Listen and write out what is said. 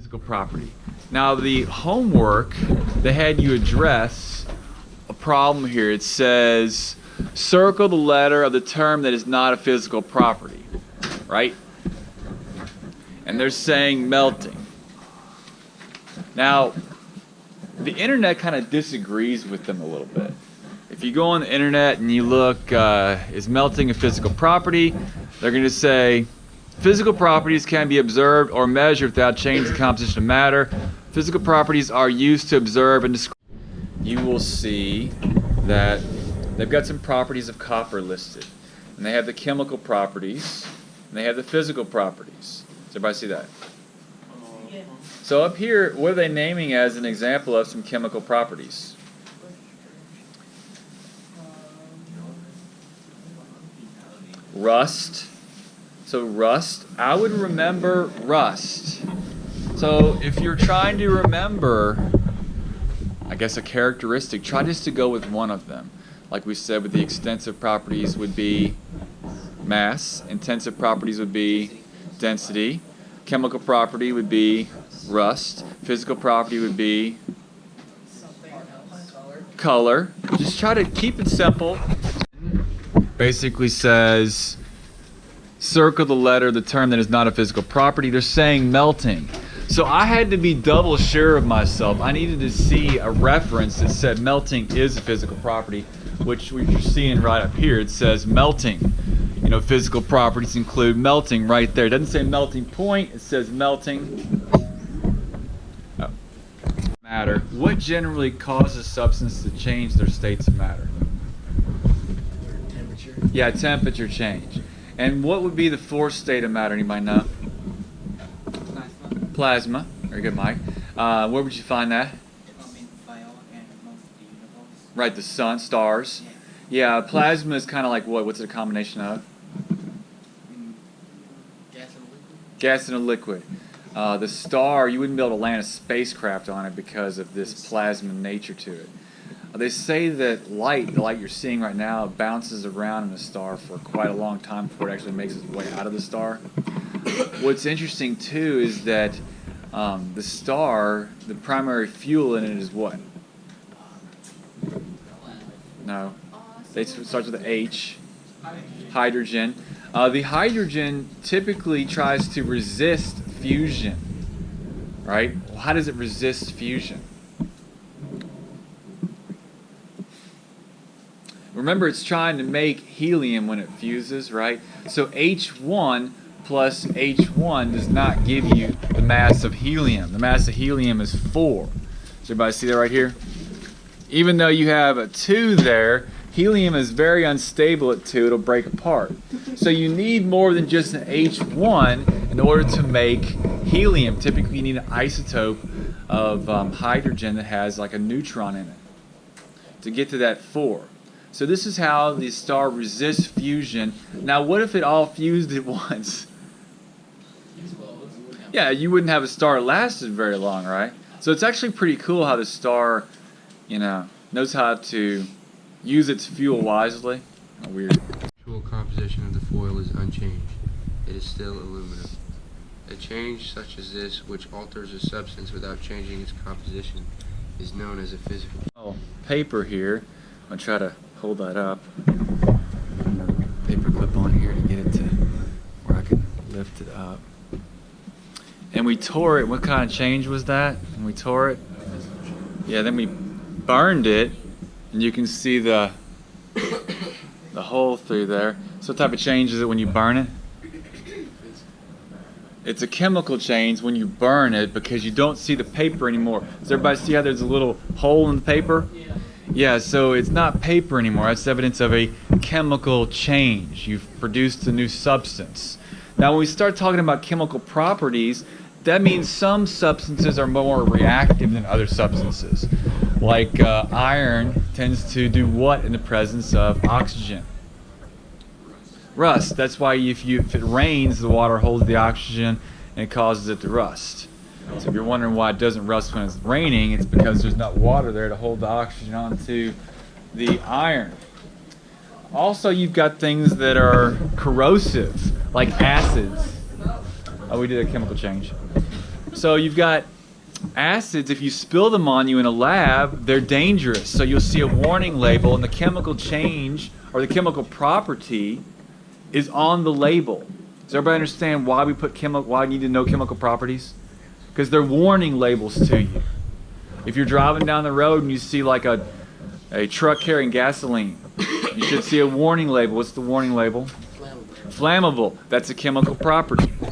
physical property. Now the homework, they had you address a problem here. It says, circle the letter of the term that is not a physical property, right? And they're saying melting. Now, the internet kind of disagrees with them a little bit. If you go on the internet and you look, is melting a physical property? They're going to say, physical properties can be observed or measured without changing the composition of matter. Physical properties are used to observe and describe. You will see that they've got some properties of copper listed. And they have the chemical properties, and they have the physical properties. Does everybody see that? Yeah. So up here, what are they naming as an example of some chemical properties? Rust. So rust, I would remember rust. So if you're trying to remember, I guess, a characteristic, try just to go with one of them. Like we said, with the extensive properties would be mass, intensive properties would be density, chemical property would be rust, physical property would be color. Just try to keep it simple. Basically says, circle the letter, the term that is not a physical property. They're saying melting. So I had to be double sure of myself. I needed to see a reference that said melting is a physical property, which you're seeing right up here. It says melting. You know, physical properties include melting right there. It doesn't say melting point, it says melting. Oh. Matter. What generally causes substances to change their states of matter? Temperature. Yeah, temperature change. And what would be the fourth state of matter? Anybody know? Plasma. Very good, Mike. Where would you find that? Right, the sun, stars. Yeah, plasma is kind of like what? What's it a combination of? Gas and a liquid. The star, you wouldn't be able to land a spacecraft on it because of this plasma nature to it. They say that light, the light you're seeing right now, bounces around in a star for quite a long time before it actually makes its way out of the star. What's interesting too is that the star, the primary fuel in it is what? No. It starts with an H. Hydrogen. The hydrogen typically tries to resist fusion, right? Well, how does it resist fusion? Remember, it's trying to make helium when it fuses, right? So H1 plus H1 does not give you the mass of helium. The mass of helium is 4. Does everybody see that right here? Even though you have a 2 there, helium is very unstable at 2. It'll break apart. So you need more than just an H1 in order to make helium. Typically, you need an isotope of hydrogen that has like a neutron in it to get to that 4. So this is how the star resists fusion. Now, what if it all fused at once? Yeah, you wouldn't have a star that lasted very long, right? So it's actually pretty cool how the star, you know, knows how to use its fuel wisely. Oh, weird. The actual composition of the foil is unchanged. It is still aluminum. A change such as this, which alters a substance without changing its composition, is known as a physical. Oh, paper here. I'm going to try to hold that up. Paper clip on here to get it to where I can lift it up. And we tore it. What kind of change was that? And we tore it? Yeah, then we burned it, and you can see the hole through there. So what type of change is it when you burn it? It's a chemical change when you burn it because you don't see the paper anymore. Does everybody see how there's a little hole in the paper? Yeah, so it's not paper anymore. That's evidence of a chemical change. You've produced a new substance. Now, when we start talking about chemical properties, that means some substances are more reactive than other substances. Like iron tends to do what in the presence of oxygen? Rust. That's why if it rains, the water holds the oxygen and it causes it to rust. So if you're wondering why it doesn't rust when it's raining, it's because there's not water there to hold the oxygen onto the iron. Also, you've got things that are corrosive, like acids. Oh, we did a chemical change. So you've got acids, if you spill them on you in a lab, they're dangerous. So you'll see a warning label, and the chemical change or the chemical property is on the label. Does everybody understand why we put why you need to know chemical properties? Because they're warning labels to you. If you're driving down the road and you see like a truck carrying gasoline, you should see a warning label. What's the warning label? Flammable. Flammable. That's a chemical property.